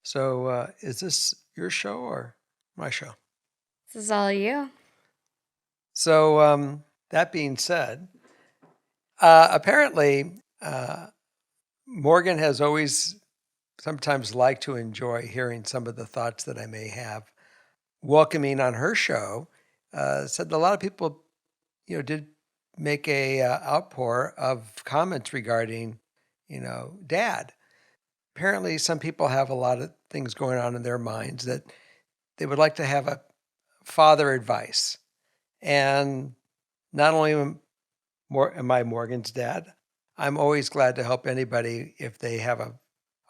So, is this your show or my show? This is all you. So, that being said, apparently, Morgan has always sometimes liked to enjoy hearing some of the thoughts that I may have. Welcoming on her show, said that a lot of people, did make a outpour of comments regarding, Dad. Apparently, some people have a lot of things going on in their minds that they would like to have a father advice. And not only am I Morgan's dad, I'm always glad to help anybody if they have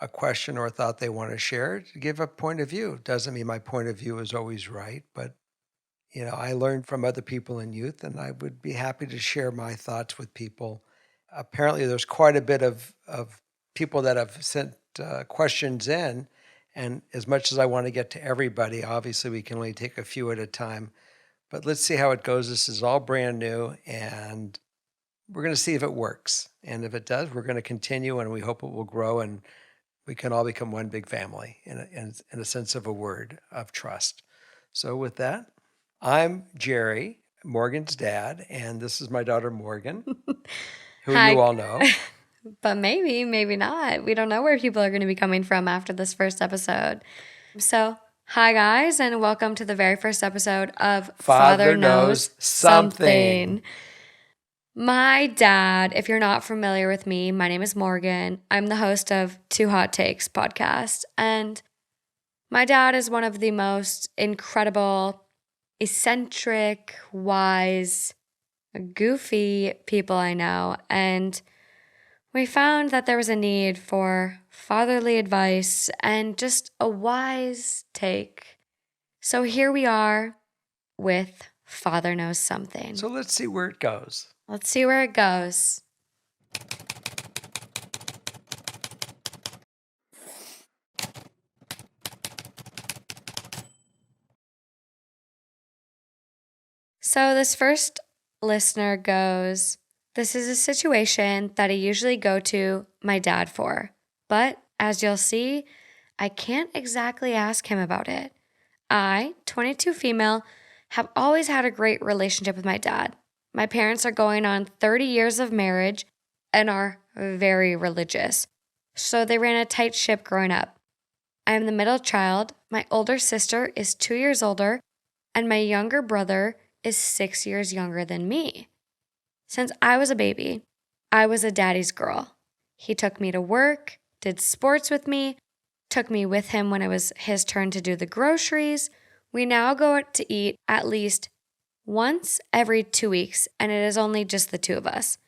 a question or a thought they want to share to give a point of view. Doesn't mean my point of view is always right, but I learned from other people in youth and I would be happy to share my thoughts with people. Apparently there's quite a bit of people that have sent questions in. And as much as I want to get to everybody, obviously we can only take a few at a time. But let's see how it goes. This is all brand new, and we're going to see if it works. And if it does, we're going to continue, and we hope it will grow, and we can all become one big family in a sense of a word of trust. So with that, I'm Jerry, Morgan's dad, and this is my daughter, Morgan, who you Hi. all know. But maybe not. We don't know where people are going to be coming from after this first episode. So, hi guys, and welcome to the very first episode of Father knows something. My dad, if you're not familiar with me, my name is Morgan. I'm the host of Two Hot Takes podcast, and my dad is one of the most incredible, eccentric, wise, goofy people I know. And we found that there was a need for fatherly advice and just a wise take. So here we are with Father Knows Something. So let's see where it goes. Let's see where it goes. So this first listener goes, "This is a situation that I usually go to my dad for, but as you'll see, I can't exactly ask him about it. I, 22 female, have always had a great relationship with my dad. My parents are going on 30 years of marriage and are very religious, so they ran a tight ship growing up. I am the middle child. My older sister is 2 years older, and my younger brother is 6 years younger than me. Since I was a baby, I was a daddy's girl. He took me to work, did sports with me, took me with him when it was his turn to do the groceries. We now go out to eat at least once every 2 weeks, and it is only just the two of us.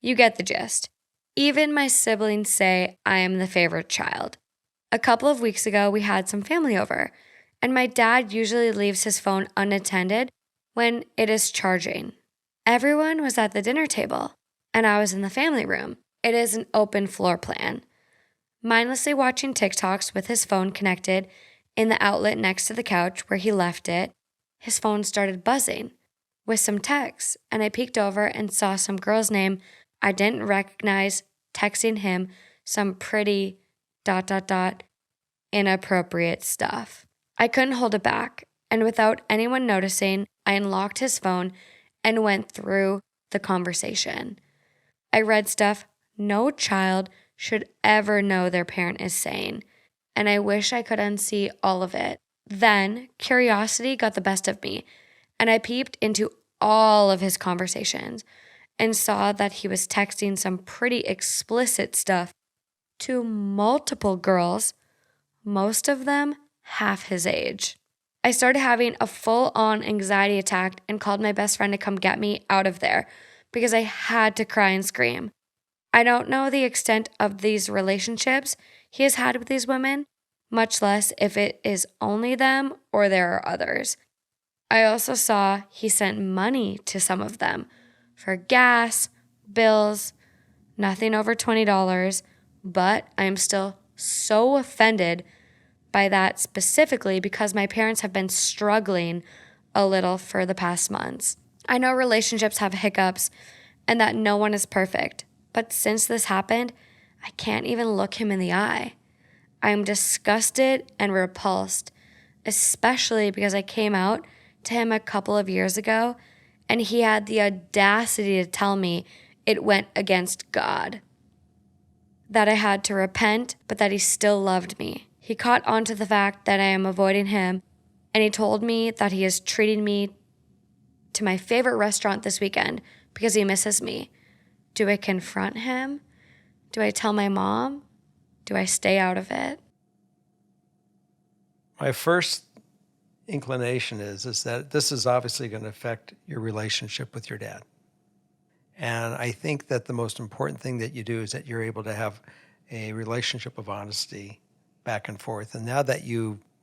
You get the gist. Even my siblings say I am the favorite child. A couple of weeks ago, we had some family over, and my dad usually leaves his phone unattended when it is charging. Everyone was at the dinner table, and I was in the family room. It is an open floor plan. Mindlessly watching TikToks with his phone connected in the outlet next to the couch where he left it, his phone started buzzing with some texts, and I peeked over and saw some girl's name I didn't recognize texting him some pretty ... inappropriate stuff. I couldn't hold it back, and without anyone noticing, I unlocked his phone and went through the conversation. I read stuff no child should ever know their parent is saying, and I wish I could unsee all of it. Then curiosity got the best of me, and I peeped into all of his conversations and saw that he was texting some pretty explicit stuff to multiple girls, most of them half his age. I started having a full-on anxiety attack and called my best friend to come get me out of there because I had to cry and scream. I don't know the extent of these relationships he has had with these women, much less if it is only them or there are others. I also saw he sent money to some of them for gas, bills, nothing over $20, but I am still so offended by that specifically because my parents have been struggling a little for the past months. I know relationships have hiccups and that no one is perfect, but since this happened, I can't even look him in the eye. I am disgusted and repulsed, especially because I came out to him a couple of years ago and he had the audacity to tell me it went against God, that I had to repent, but that he still loved me. He caught on to the fact that I am avoiding him, and he told me that he is treating me to my favorite restaurant this weekend because he misses me. Do I confront him? Do I tell my mom? Do I stay out of it? My first inclination is that this is obviously going to affect your relationship with your dad. And I think that the most important thing that you do is that you're able to have a relationship of honesty back and forth. And now that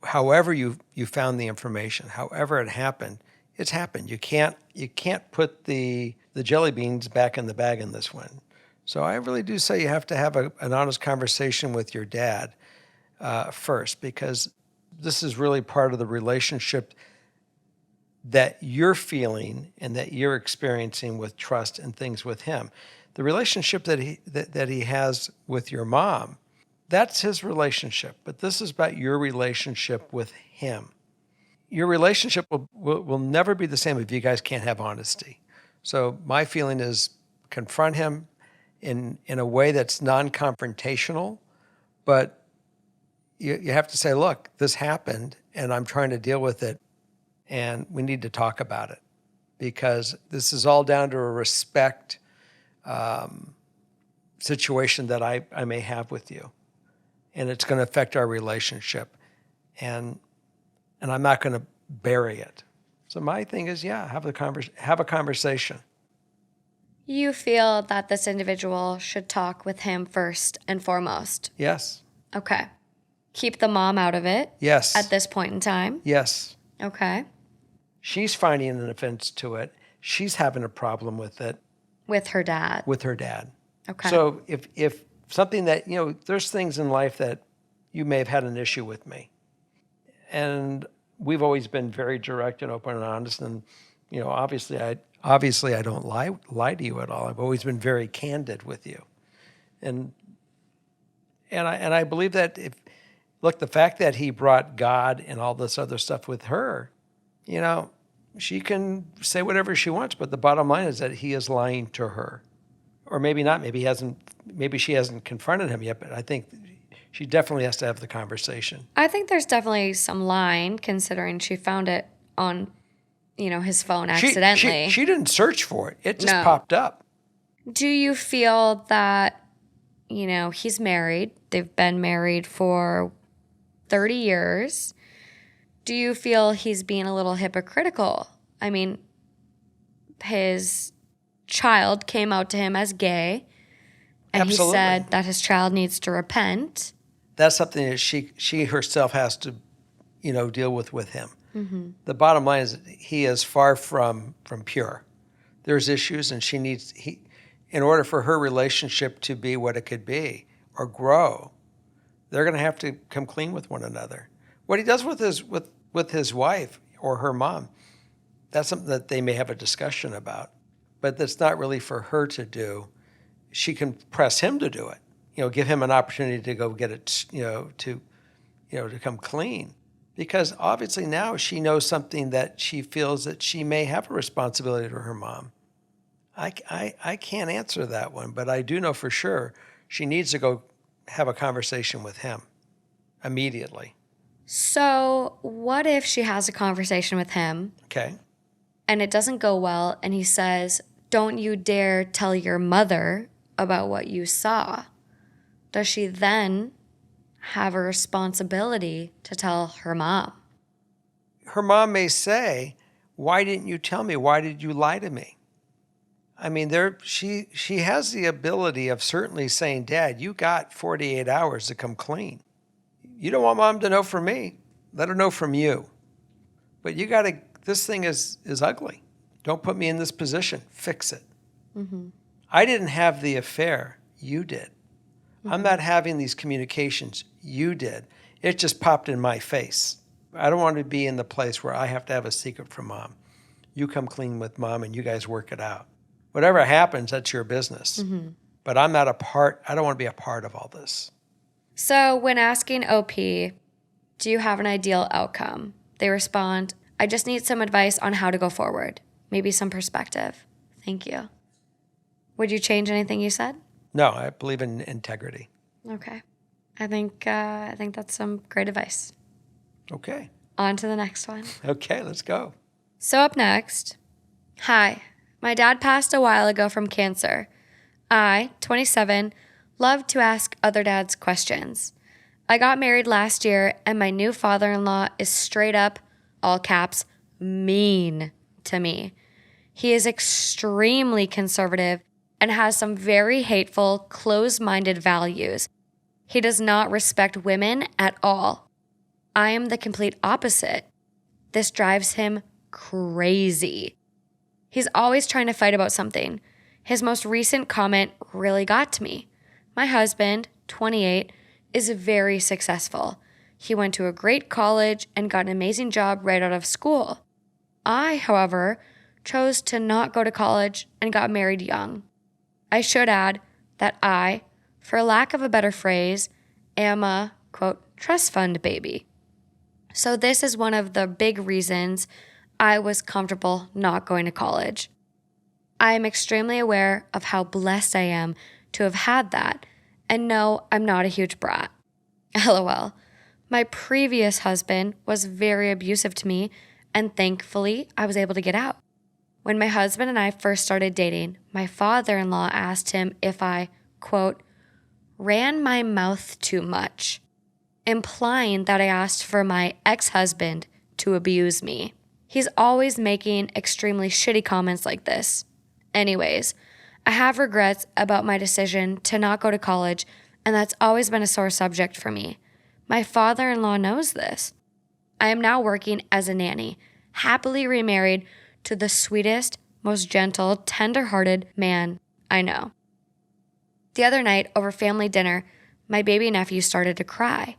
however you found the information, however it happened, it's happened. You can't put the jelly beans back in the bag in this one. So I really do say you have to have an honest conversation with your dad first, because this is really part of the relationship that you're feeling and that you're experiencing with trust and things with him. The relationship that he has with your mom, that's his relationship. But this is about your relationship with him. Your relationship will never be the same if you guys can't have honesty. So my feeling is confront him in a way that's non-confrontational, but you have to say, look, this happened and I'm trying to deal with it and we need to talk about it, because this is all down to a respect situation that I may have with you, and it's going to affect our relationship, and I'm not going to bury it. So my thing is, have a conversation. You feel that this individual should talk with him first and foremost? Yes. Okay. Keep the mom out of it? Yes. At this point in time? Yes. Okay. She's finding an offense to it. She's having a problem with it. With her dad? With her dad. Okay. So if something that, there's things in life that you may have had an issue with me. And we've always been very direct and open and honest. And, obviously I don't lie to you at all. I've always been very candid with you. And I believe that the fact that he brought God and all this other stuff with her, she can say whatever she wants, but the bottom line is that he is lying to her. Or maybe not, maybe she hasn't confronted him yet, but I think she definitely has to have the conversation. I think there's definitely some line, considering she found it on, his phone accidentally. She didn't search for it. It just popped up. Do you feel that, he's married? They've been married for 30 years. Do you feel he's being a little hypocritical? I mean, his child came out to him as gay, and Absolutely. He said that his child needs to repent. That's something that she herself has to, deal with him. Mm-hmm. The bottom line is he is far from pure. There's issues, and in order for her relationship to be what it could be or grow, they're going to have to come clean with one another. What he does with his wife or her mom, that's something that they may have a discussion about, but that's not really for her to do. She can press him to do it, give him an opportunity to go get it, to come clean, because obviously now she knows something that she feels that she may have a responsibility to her mom. I can't answer that one, but I do know for sure she needs to go have a conversation with him immediately. So what if she has a conversation with him? Okay. And it doesn't go well, and he says, "Don't you dare tell your mother about what you saw." Does she then have a responsibility to tell her mom? Her mom may say, "Why didn't you tell me? Why did you lie to me?" I mean, she has the ability of certainly saying, "Dad, you got 48 hours to come clean. You don't want mom to know from me. Let her know from you. But this thing is ugly. Don't put me in this position. Fix it." Mm-hmm. I didn't have the affair. You did. Mm-hmm. I'm not having these communications. You did. It just popped in my face. I don't want to be in the place where I have to have a secret from mom. You come clean with mom and you guys work it out. Whatever happens, that's your business. Mm-hmm. But I don't want to be a part of all this. So when asking OP, do you have an ideal outcome? They respond, I just need some advice on how to go forward. Maybe some perspective. Thank you. Would you change anything you said? No, I believe in integrity. Okay. I think that's some great advice. Okay. On to the next one. Okay, let's go. So up next, hi, my dad passed a while ago from cancer. I, 27, love to ask other dads questions. I got married last year and my new father-in-law is straight up, all caps, mean to me. He is extremely conservative and has some very hateful, close-minded values. He does not respect women at all. I am the complete opposite. This drives him crazy. He's always trying to fight about something. His most recent comment really got to me. My husband, 28, is very successful. He went to a great college and got an amazing job right out of school. I, however, chose to not go to college and got married young. I should add that I, for lack of a better phrase, am a, quote, trust fund baby. So this is one of the big reasons I was comfortable not going to college. I am extremely aware of how blessed I am to have had that, and no, I'm not a huge brat. LOL. My previous husband was very abusive to me, and thankfully, I was able to get out. When my husband and I first started dating, my father-in-law asked him if I, quote, ran my mouth too much, implying that I asked for my ex-husband to abuse me. He's always making extremely shitty comments like this. Anyways, I have regrets about my decision to not go to college, and that's always been a sore subject for me. My father-in-law knows this. I am now working as a nanny, happily remarried to the sweetest, most gentle, tender-hearted man I know. The other night, over family dinner, my baby nephew started to cry.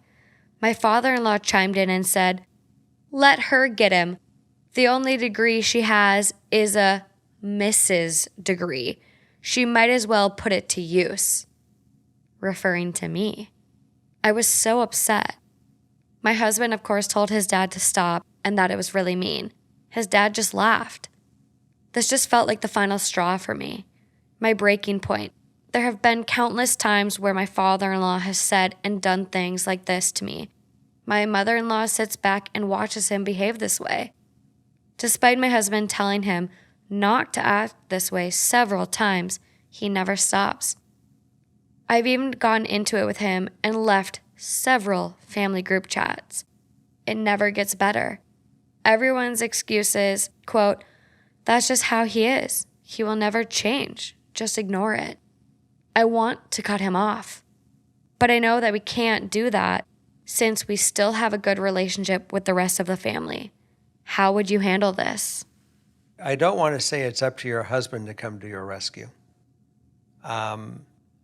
My father-in-law chimed in and said, let her get him. The only degree she has is a Mrs. degree. She might as well put it to use. Referring to me. I was so upset. My husband, of course, told his dad to stop and that it was really mean. His dad just laughed. This just felt like the final straw for me. My breaking point. There have been countless times where my father-in-law has said and done things like this to me. My mother-in-law sits back and watches him behave this way. Despite my husband telling him not to act this way several times, he never stops. I've even gotten into it with him and left several family group chats. It never gets better. Everyone's excuse is, quote, that's just how he is. He will never change. Just ignore it. I want to cut him off. But I know that we can't do that since we still have a good relationship with the rest of the family. How would you handle this? I don't want to say it's up to your husband to come to your rescue.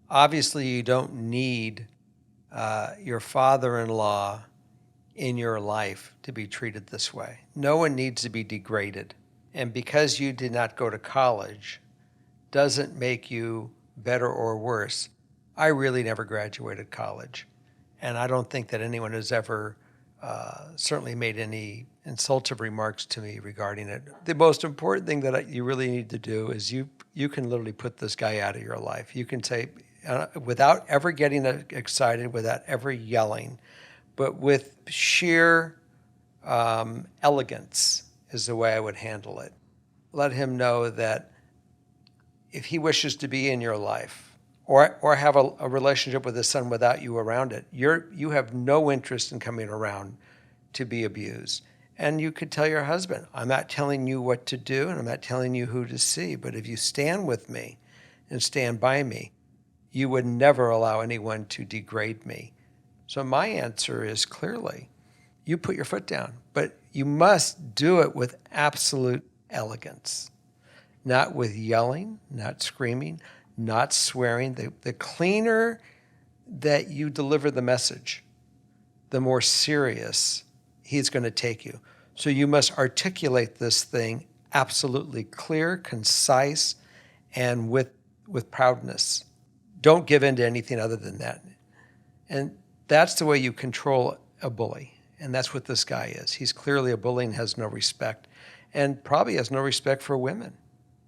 Obviously, you don't need your father-in-law in your life to be treated this way. No one needs to be degraded. And because you did not go to college doesn't make you better or worse. I really never graduated college. And I don't think that anyone has ever certainly made any insultive remarks to me regarding it. The most important thing that you really need to do is you can literally put this guy out of your life. You can say, without ever getting excited, without ever yelling, but with sheer elegance is the way I would handle it. Let him know that if he wishes to be in your life or have a relationship with his son without you around it, you have no interest in coming around to be abused. And you could tell your husband, I'm not telling you what to do and I'm not telling you who to see, but if you stand with me and stand by me, you would never allow anyone to degrade me. So my answer is clearly, you put your foot down, but you must do it with absolute elegance, not with yelling, not screaming, not swearing. The cleaner that you deliver the message, the more serious he's going to take you. So you must articulate this thing absolutely clear, concise, and with proudness. Don't give in to anything other than that. And That's the way you control a bully. And that's what this guy is. He's clearly a bully and has no respect, and probably has no respect for women.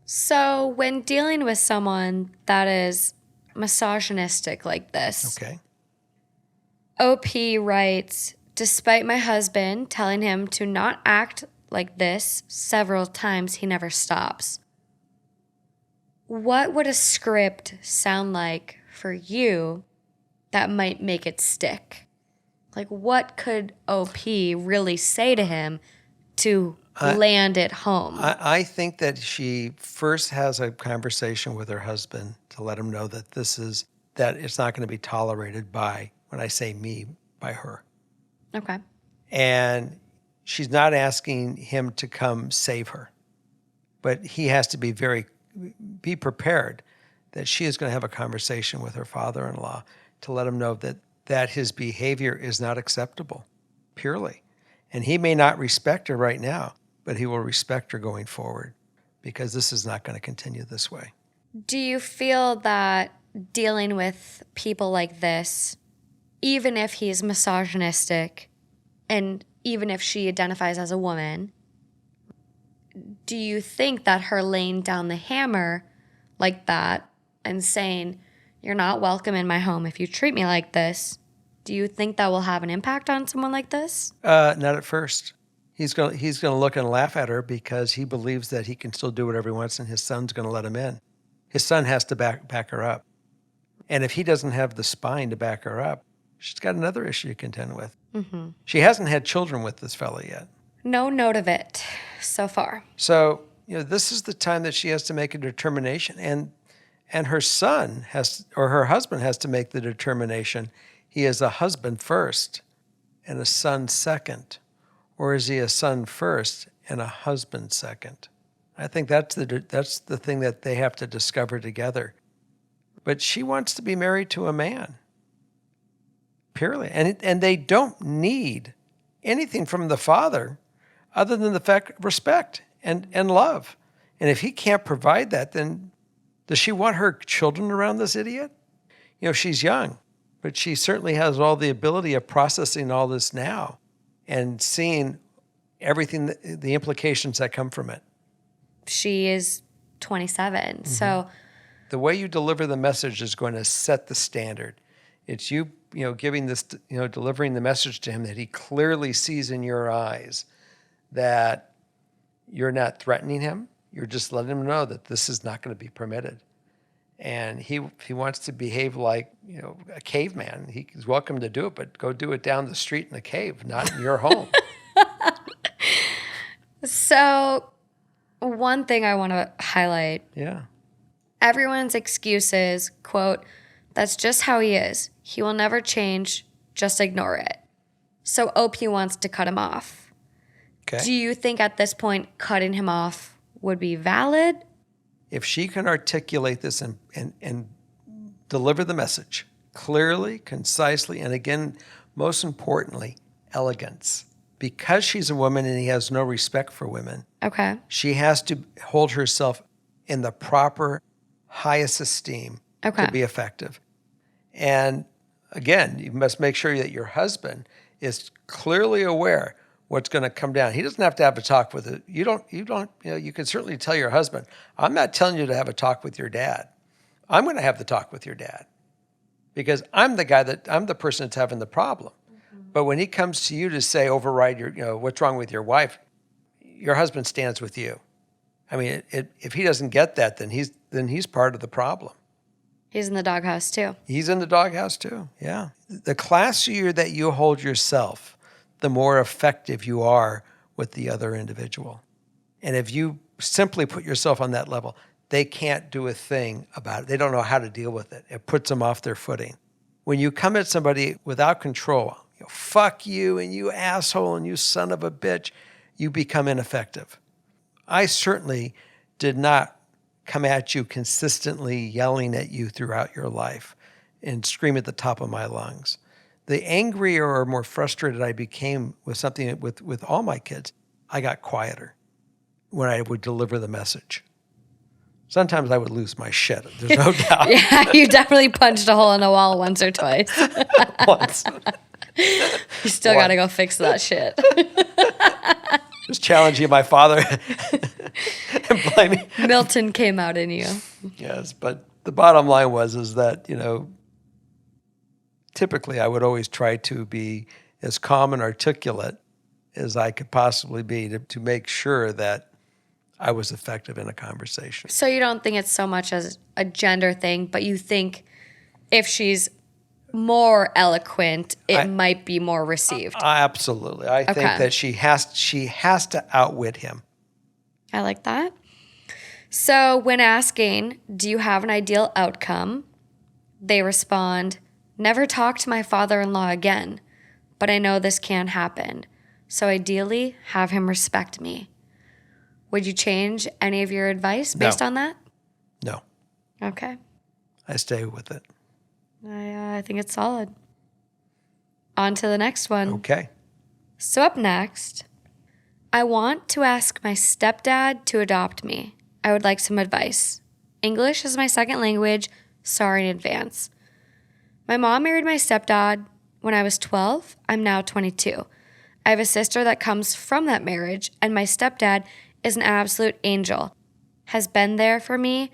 So when dealing with someone that is misogynistic like this, Okay. OP writes, despite my husband telling him to not act like this several times, he never stops. What would a script sound like for you that might make it stick? Like, what could OP really say to him to land it home? I think that she first has a conversation with her husband to let him know that that it's not going to be tolerated by, when I say me, by her. Okay. And she's not asking him to come save her, but he has to be prepared that she is going to have a conversation with her father-in-law to let him know that his behavior is not acceptable, purely. And he may not respect her right now, but he will respect her going forward, because this is not going to continue this way. Do you feel that dealing with people like this, even if he's misogynistic and even if she identifies as a woman, do you think that her laying down the hammer like that and saying, you're not welcome in my home if you treat me like this, do you think that will have an impact on someone like this? Not at first. He's going to look and laugh at her because he believes that he can still do whatever he wants, and his son's going to let him in. His son has to back her up. And if he doesn't have the spine to back her up, she's got another issue to contend with. Mm-hmm. She hasn't had children with this fella yet. No note of it so far. So, this is the time that she has to make a determination. And her son her husband has to make the determination. He is a husband first and a son second. Or is he a son first and a husband second? I think that's the thing that they have to discover together. But she wants to be married to a man, purely. And they don't need anything from the father other than the fact respect and love. And if he can't provide that, then does she want her children around this idiot? She's young, but she certainly has all the ability of processing all this now and seeing everything, the implications that come from it. She is 27, mm-hmm. So the way you deliver the message is going to set the standard. It's you giving this, delivering the message to him that he clearly sees in your eyes that you're not threatening him. You're just letting him know that this is not going to be permitted. And he wants to behave like, a caveman. He's welcome to do it, but go do it down the street in the cave, not in your home. So one thing I want to highlight. Yeah. Everyone's excuse is, quote, that's just how he is. He will never change. Just ignore it. So OP wants to cut him off. Okay. Do you think at this point cutting him off would be valid? If she can articulate this and deliver the message clearly, concisely, and again, most importantly, elegance. Because she's a woman and he has no respect for women, okay, she has to hold herself in the proper, highest esteem to be effective. And again, you must make sure that your husband is clearly aware what's going to come down. He doesn't have to have a talk with it. You can certainly tell your husband, I'm not telling you to have a talk with your dad. I'm going to have the talk with your dad because I'm the person that's having the problem. Mm-hmm. But when he comes to you to say, override what's wrong with your wife, your husband stands with you. I mean, if he doesn't get that, then he's part of the problem. He's in the doghouse too. He's in the doghouse too, yeah. The classier that you hold yourself, the more effective you are with the other individual. And if you simply put yourself on that level, they can't do a thing about it. They don't know how to deal with it. It puts them off their footing. When you come at somebody without control, fuck you and you asshole and you son of a bitch, you become ineffective. I certainly did not come at you consistently yelling at you throughout your life and scream at the top of my lungs. The angrier or more frustrated I became with something with all my kids, I got quieter when I would deliver the message. Sometimes I would lose my shit. There's no doubt. Yeah, you definitely punched a hole in a wall once or twice. Once. You still got to go fix that shit. Just challenging my father and blaming. Milton came out in you. Yes, but the bottom line is that, typically I would always try to be as calm and articulate as I could possibly be to make sure that I was effective in a conversation. So you don't think it's so much as a gender thing, but you think if she's more eloquent, it might be more received. Absolutely. I think that she has to outwit him. I like that. So when asking, do you have an ideal outcome? They respond, never talk to my father-in-law again, but I know this can happen. So ideally, have him respect me. Would you change any of your advice based on that? No. Okay. I stay with it. I think it's solid. On to the next one. Okay. So up next, I want to ask my stepdad to adopt me. I would like some advice. English is my second language. Sorry in advance. My mom married my stepdad when I was 12. I'm now 22. I have a sister that comes from that marriage, and my stepdad is an absolute angel. Has been there for me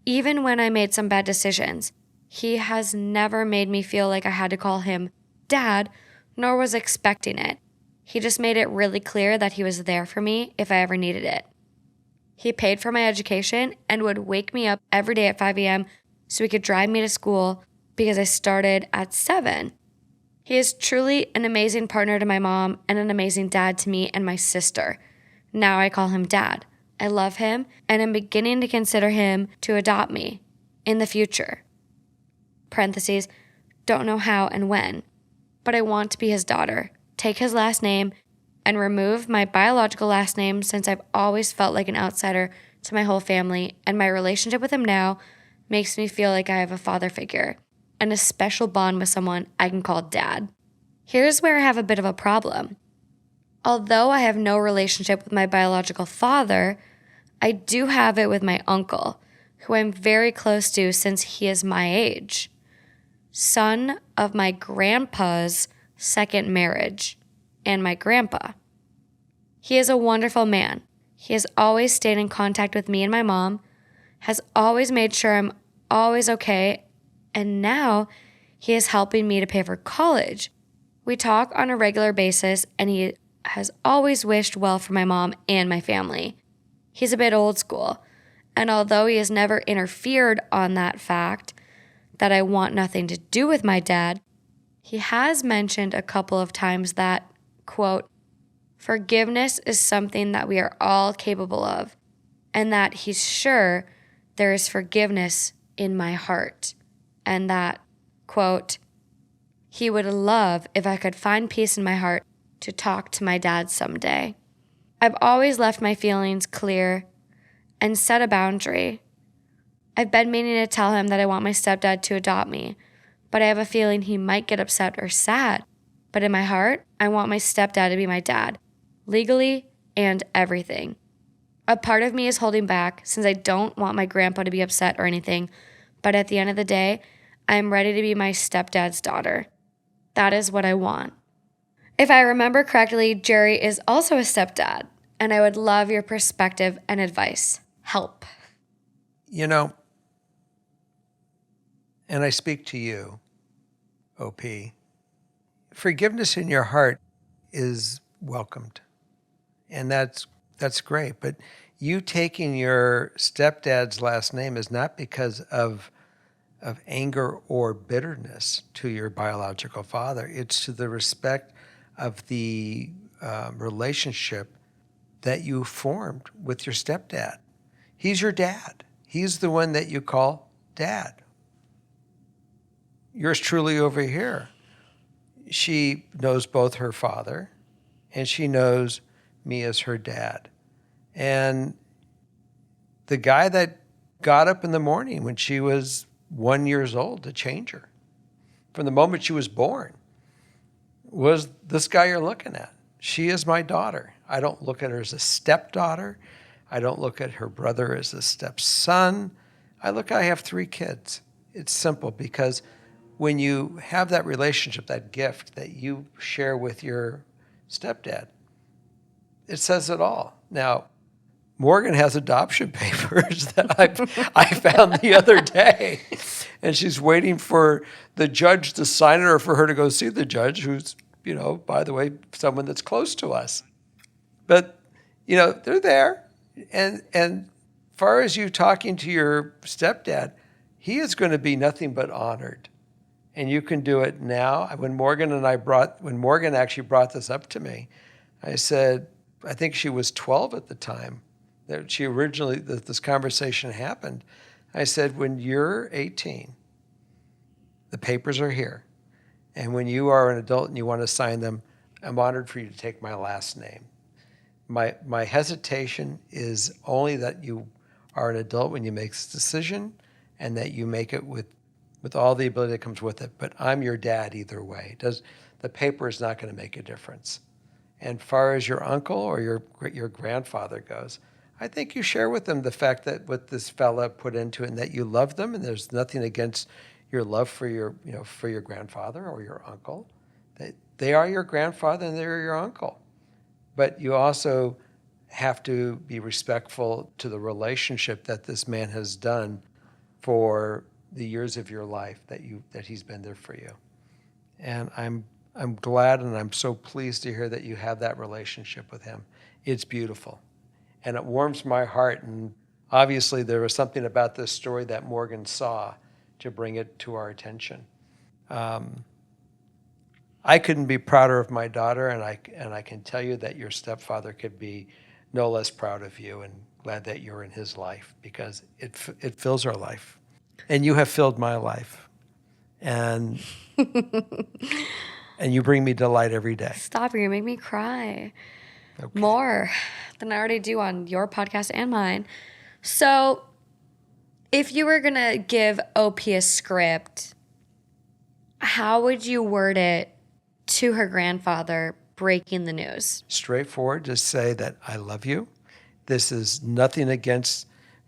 even when I made some bad decisions. He has never made me feel like I had to call him dad, nor was expecting it. He just made it really clear that he was there for me if I ever needed it. He paid for my education and would wake me up every day at 5 a.m. so he could drive me to school because I started at 7. He is truly an amazing partner to my mom and an amazing dad to me and my sister. Now I call him dad. I love him and am beginning to consider him to adopt me in the future. Parentheses, don't know how and when, but I want to be his daughter, take his last name, and remove my biological last name since I've always felt like an outsider to my whole family, and my relationship with him now makes me feel like I have a father figure and a special bond with someone I can call dad. Here's where I have a bit of a problem. Although I have no relationship with my biological father, I do have it with my uncle, who I'm very close to since he is my age. Son of my grandpa's second marriage, and my grandpa. He is a wonderful man. He has always stayed in contact with me and my mom, has always made sure I'm always okay, and now he is helping me to pay for college. We talk on a regular basis, and he has always wished well for my mom and my family. He's a bit old school, and although he has never interfered on that fact that I want nothing to do with my dad, he has mentioned a couple of times that, quote, forgiveness is something that we are all capable of, and that he's sure there is forgiveness in my heart, and that, quote, he would love if I could find peace in my heart to talk to my dad someday. I've always left my feelings clear and set a boundary. I've been meaning to tell him that I want my stepdad to adopt me, but I have a feeling he might get upset or sad. But in my heart, I want my stepdad to be my dad, legally and everything. A part of me is holding back since I don't want my grandpa to be upset or anything, but at the end of the day, I am ready to be my stepdad's daughter. That is what I want. If I remember correctly, Jerry is also a stepdad, and I would love your perspective and advice. Help. And I speak to you, OP, forgiveness in your heart is welcomed. And that's great. But you taking your stepdad's last name is not because of anger or bitterness to your biological father. It's to the respect of the relationship that you formed with your stepdad. He's your dad. He's the one that you call dad. Yours truly over here, she knows both her father and she knows me as her dad. And the guy that got up in the morning when she was 1 year old to change her, from the moment she was born, was this guy you're looking at. She is my daughter. I don't look at her as a stepdaughter. I don't look at her brother as a stepson. I have 3 kids. It's simple because when you have that relationship, that gift that you share with your stepdad, it says it all. Now, Morgan has adoption papers that I found the other day, and she's waiting for the judge to sign it or for her to go see the judge, who's, by the way, someone that's close to us. But, they're there. And far as you talking to your stepdad, he is going to be nothing but honored. And you can do it now. When Morgan actually brought this up to me, I said, I think she was 12 at the time that this conversation happened. I said, when you're 18, the papers are here. And when you are an adult and you want to sign them, I'm honored for you to take my last name. My hesitation is only that you are an adult when you make this decision and that you make it with all the ability that comes with it. But I'm your dad either way. The paper is not going to make a difference. And far as your uncle or your grandfather goes, I think you share with them the fact that what this fella put into it and that you love them, and there's nothing against your love for your grandfather or your uncle. They are your grandfather and they're your uncle. But you also have to be respectful to the relationship that this man has done for the years of your life that he's been there for you. And I'm glad and I'm so pleased to hear that you have that relationship with him. It's beautiful. And it warms my heart. And obviously there was something about this story that Morgan saw to bring it to our attention. I couldn't be prouder of my daughter, and I can tell you that your stepfather could be no less proud of you and glad that you're in his life, because it fills our life. And you have filled my life. And and you bring me delight every day. Stop, you're going to make me cry. Okay. More than I already do on your podcast and mine. So if you were going to give OP a script, how would you word it to her grandfather breaking the news? Straightforward, just say that I love you. This is nothing against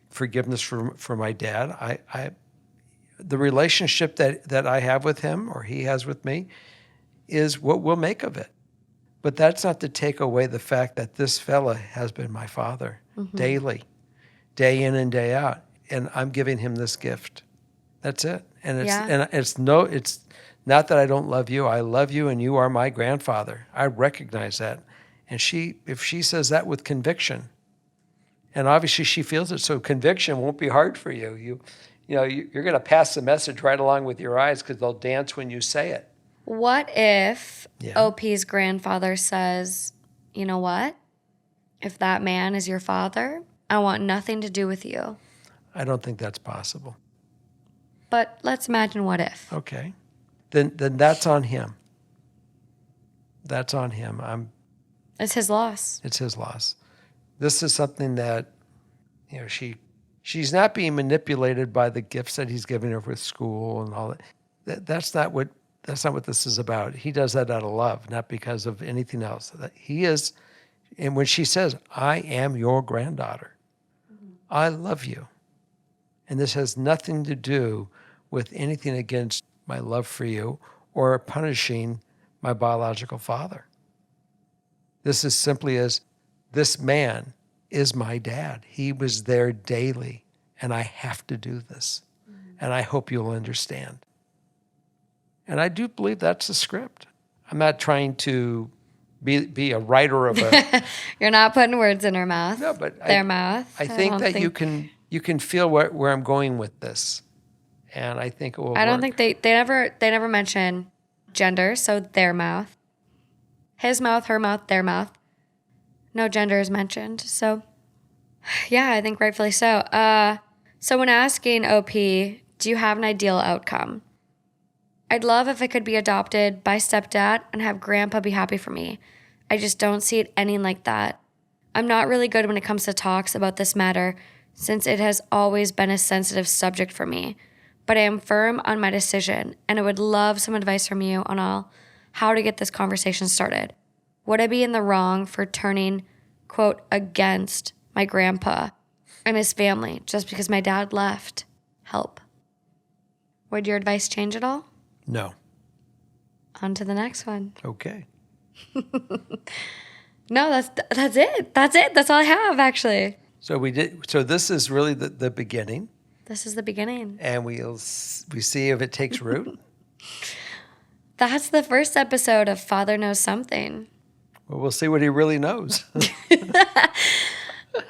forgiveness for my dad. The relationship that I have with him or he has with me is what we'll make of it. But that's not to take away the fact that this fella has been my father daily, day in and day out. And I'm giving him this gift. That's it. And it's not that I don't love you. I love you and you are my grandfather. I recognize that. And if she says that with conviction, and obviously she feels it, so conviction won't be hard for you. You're going to pass the message right along with your eyes because they'll dance when you say it. What if OP's grandfather says, you know what? If that man is your father, I want nothing to do with you. I don't think that's possible. But let's imagine what if. Okay. Then that's on him. That's on him. It's his loss. It's his loss. This is something that, she's not being manipulated by the gifts that he's giving her with school and all that. That's not what this is about. He does that out of love, not because of anything else. He is, and when she says, I am your granddaughter, I love you. And this has nothing to do with anything against my love for you or punishing my biological father. This is simply as this man is my dad. He was there daily, and I have to do this. And I hope you'll understand. And I do believe that's the script. I'm not trying to be a writer of a... You're not putting words in her mouth. No, but their mouth. I think that you can feel where I'm going with this. And I think it will I don't work. think they never mention gender, so their mouth. His mouth, her mouth, their mouth. No gender is mentioned. So, yeah, I think rightfully so. So when asking OP, do you have an ideal outcome? I'd love if I could be adopted by stepdad and have grandpa be happy for me. I just don't see it ending like that. I'm not really good when it comes to talks about this matter, since it has always been a sensitive subject for me. But I am firm on my decision, and I would love some advice from you on how to get this conversation started. Would I be in the wrong for turning, quote, against my grandpa, and his family just because my dad left. Help. Would your advice change at all? No. On to the next one. Okay. No, that's it. That's it. That's all I have, actually. So this is really the beginning, This is the beginning. and we see if it takes root. That's the first episode of Father Knows Something. Well, we'll see what he really knows.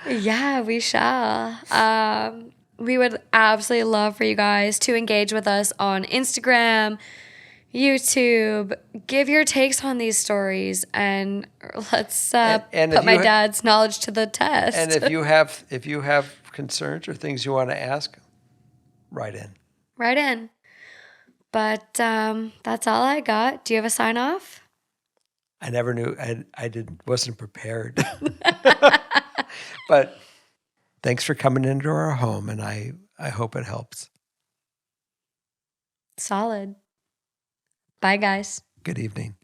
Yeah, we shall. We would absolutely love for you guys to engage with us on Instagram, YouTube. Give your takes on these stories, and let's And put if my you dad's knowledge to the test. And if you have concerns or things you want to ask, write in. Right in. But that's all I got. Do you have a sign off? I never knew. Wasn't prepared. But thanks for coming into our home, and I hope it helps. Solid. Bye, guys. Good evening.